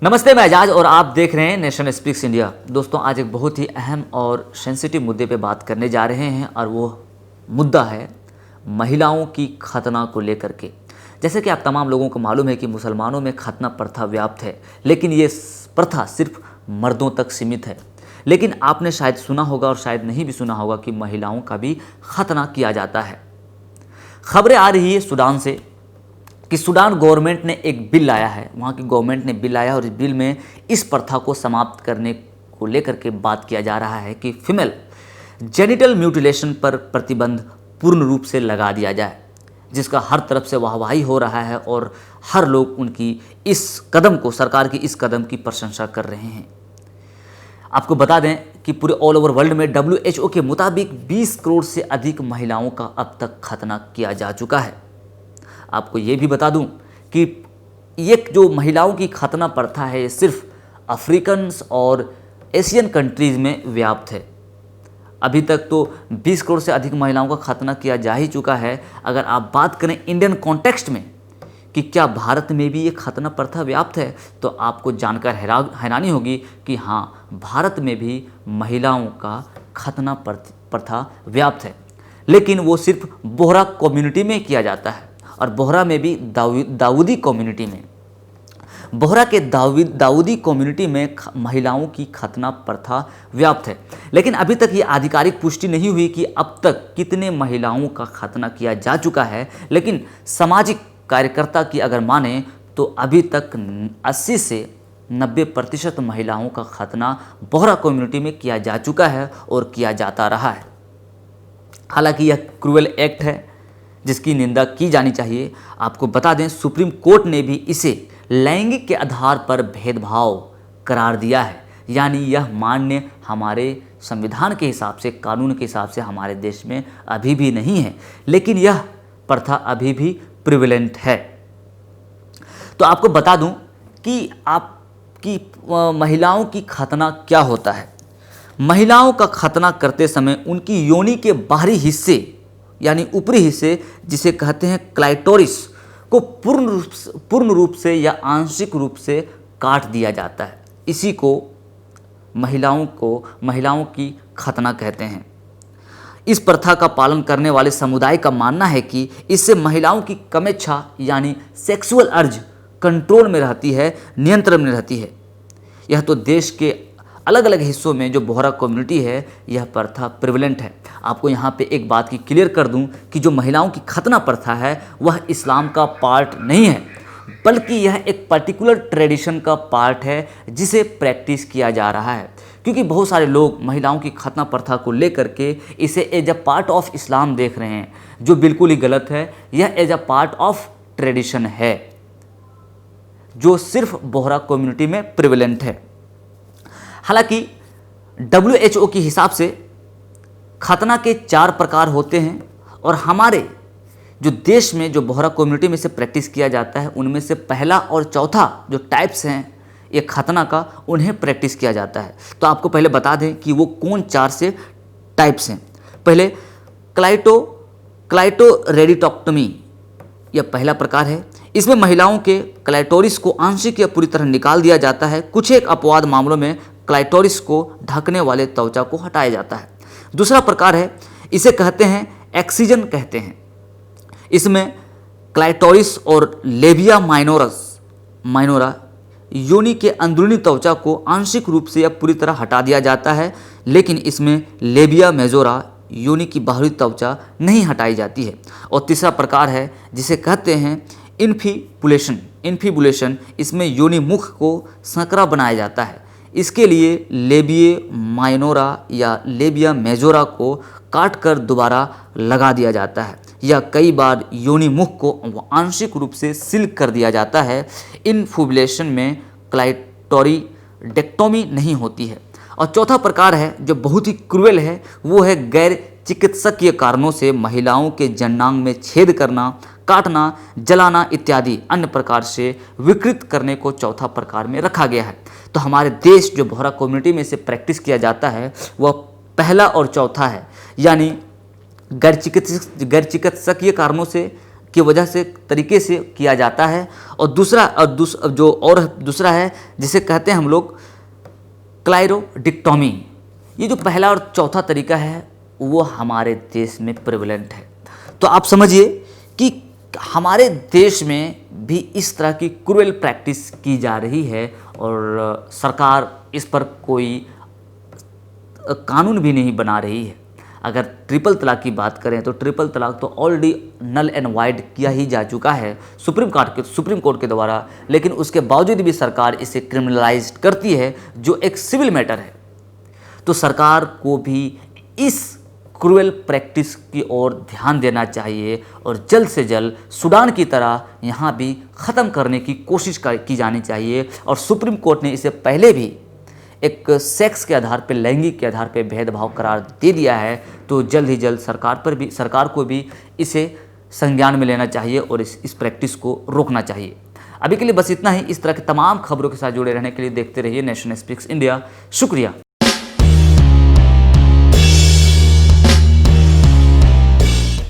नमस्ते, मैं एजाज और आप देख रहे हैं नेशन स्पीक्स इंडिया। दोस्तों, आज एक बहुत ही अहम और सेंसिटिव मुद्दे पे बात करने जा रहे हैं और वो मुद्दा है महिलाओं की खतना को लेकर के। जैसे कि आप तमाम लोगों को मालूम है कि मुसलमानों में खतना प्रथा व्याप्त है, लेकिन ये प्रथा सिर्फ मर्दों तक सीमित है। लेकिन आपने शायद सुना होगा और शायद नहीं भी सुना होगा कि महिलाओं का भी खतना किया जाता है। खबरें आ रही है सूडान से कि सूडान गवर्नमेंट ने एक बिल लाया है, वहाँ की गवर्नमेंट ने बिल लाया और इस बिल में इस प्रथा को समाप्त करने को लेकर के बात किया जा रहा है कि फीमेल जेनिटल म्यूटिलेशन पर प्रतिबंध पूर्ण रूप से लगा दिया जाए, जिसका हर तरफ से वाहवाही हो रहा है और हर लोग उनकी इस कदम को, सरकार की इस कदम की प्रशंसा कर रहे हैं। आपको बता दें कि पूरे ऑल ओवर वर्ल्ड में WHO के मुताबिक 20 करोड़ से अधिक महिलाओं का अब तक खतना किया जा चुका है। आपको ये भी बता दूं कि ये जो महिलाओं की खतना प्रथा है, ये सिर्फ अफ्रीकन्स और एशियन कंट्रीज़ में व्याप्त है। अभी तक तो 20 करोड़ से अधिक महिलाओं का खतना किया जा ही चुका है। अगर आप बात करें इंडियन कॉन्टेक्स्ट में कि क्या भारत में भी ये खतना प्रथा व्याप्त है, तो आपको जानकर हैरानी होगी कि हाँ, भारत में भी महिलाओं का खतना प्रथा व्याप्त है, लेकिन वो सिर्फ बोहरा कम्युनिटी में किया जाता है और बोहरा में भी दाऊदी कम्युनिटी में। बोहरा के दाऊदी कम्युनिटी में महिलाओं की खतना प्रथा व्याप्त है, लेकिन अभी तक ये आधिकारिक पुष्टि नहीं हुई कि अब तक कितने महिलाओं का खतना किया जा चुका है। लेकिन सामाजिक कार्यकर्ता की अगर माने तो अभी तक 80 से 90% महिलाओं का खतना बोहरा कम्युनिटी में किया जा चुका है और किया जाता रहा है। हालांकि यह क्रूएल एक्ट है जिसकी निंदा की जानी चाहिए। आपको बता दें, सुप्रीम कोर्ट ने भी इसे लैंगिक के आधार पर भेदभाव करार दिया है, यानी यह मान्य हमारे संविधान के हिसाब से, कानून के हिसाब से हमारे देश में अभी भी नहीं है, लेकिन यह प्रथा अभी भी प्रिवेलेंट है। तो आपको बता दूं कि महिलाओं की खतना क्या होता है। महिलाओं का खतना करते समय उनकी योनि के बाहरी हिस्से यानी ऊपरी हिस्से, जिसे कहते हैं क्लाइटोरिस, को पूर्ण रूप से या आंशिक रूप से काट दिया जाता है। इसी को महिलाओं की खतना कहते हैं। इस प्रथा का पालन करने वाले समुदाय का मानना है कि इससे महिलाओं की कामेच्छा यानी सेक्सुअल अर्ज कंट्रोल में रहती है, नियंत्रण में रहती है। यह तो देश के अलग अलग हिस्सों में जो बोहरा कम्युनिटी है, यह प्रथा प्रिवेलेंट है। आपको यहाँ पे एक बात की क्लियर कर दूं कि जो महिलाओं की खतना प्रथा है वह इस्लाम का पार्ट नहीं है, बल्कि यह एक पर्टिकुलर ट्रेडिशन का पार्ट है जिसे प्रैक्टिस किया जा रहा है। क्योंकि बहुत सारे लोग महिलाओं की खतना प्रथा को लेकर के इसे as a part of Islam देख रहे हैं, जो बिल्कुल ही गलत है। यह as a part of tradition है जो सिर्फ बोहरा कम्युनिटी में प्रिवेलेंट है। हालांकि WHO के हिसाब से खतना के 4 प्रकार होते हैं और हमारे जो देश में जो बोहरा कम्युनिटी में से प्रैक्टिस किया जाता है, उनमें से पहला और चौथा जो टाइप्स हैं ये खतना का, उन्हें प्रैक्टिस किया जाता है। तो आपको पहले बता दें कि वो कौन 4 से टाइप्स हैं। पहले क्लाइटोरेडिक्टोमी, यह पहला प्रकार है। इसमें महिलाओं के क्लाइटोरिस को आंशिक या पूरी तरह निकाल दिया जाता है। कुछ एक अपवाद मामलों में क्लाइटोरिस को ढकने वाले त्वचा को हटाया जाता है। दूसरा प्रकार है, इसे कहते हैं एक्सिजन कहते हैं। इसमें क्लाइटोरिस और लेबिया माइनोरा योनि के अंदरूनी त्वचा को आंशिक रूप से या पूरी तरह हटा दिया जाता है, लेकिन इसमें लेबिया मेजोरा योनि की बाहरी त्वचा नहीं हटाई जाती है। और तीसरा प्रकार है जिसे कहते हैं इन्फिबुलेशन। इसमें योनि मुख को संकरा बनाया जाता है। इसके लिए लेबिया माइनोरा या लेबिया मेजोरा को काटकर दोबारा लगा दिया जाता है, या कई बार योनि मुख को आंशिक रूप से सिल्क कर दिया जाता है। इन्फिबुलेशन में क्लाइटोरिडेक्टोमी नहीं होती है। और चौथा प्रकार है जो बहुत ही क्रूएल है, वो है गैर चिकित्सकीय कारणों से महिलाओं के जननांग में छेद करना, काटना, जलाना इत्यादि अन्य प्रकार से विकृत करने को चौथा प्रकार में रखा गया है। तो हमारे देश जो बोहरा कम्युनिटी में से प्रैक्टिस किया जाता है वह पहला और चौथा है, यानी गैर चिकित्सकीय कारणों से की वजह से तरीके से किया जाता है। और दूसरा है जिसे कहते हैं हम लोग क्लाइरोडिक्टोमी। ये जो पहला और चौथा तरीका है वो हमारे देश में प्रेवलेंट है। तो आप समझिए कि हमारे देश में भी इस तरह की क्रूएल प्रैक्टिस की जा रही है और सरकार इस पर कोई कानून भी नहीं बना रही है। अगर ट्रिपल तलाक की बात करें तो ट्रिपल तलाक तो ऑलरेडी नल एंड वाइड किया ही जा चुका है सुप्रीम कोर्ट के द्वारा, लेकिन उसके बावजूद भी सरकार इसे क्रिमिनलाइज करती है जो एक सिविल मैटर है। तो सरकार को भी इस क्रूएल प्रैक्टिस की ओर ध्यान देना चाहिए और जल्द से जल्द सूडान की तरह यहाँ भी ख़त्म करने की कोशिश की जानी चाहिए। और सुप्रीम कोर्ट ने इसे पहले भी एक सेक्स के आधार पर, लैंगिक के आधार पर भेदभाव करार दे दिया है। तो जल्द ही जल्द सरकार को भी इसे संज्ञान में लेना चाहिए और इस प्रैक्टिस को रोकना चाहिए। अभी के लिए बस इतना ही। इस तरह के तमाम खबरों के साथ जुड़े रहने के लिए देखते रहिए नेशन स्पीक्स इंडिया। शुक्रिया।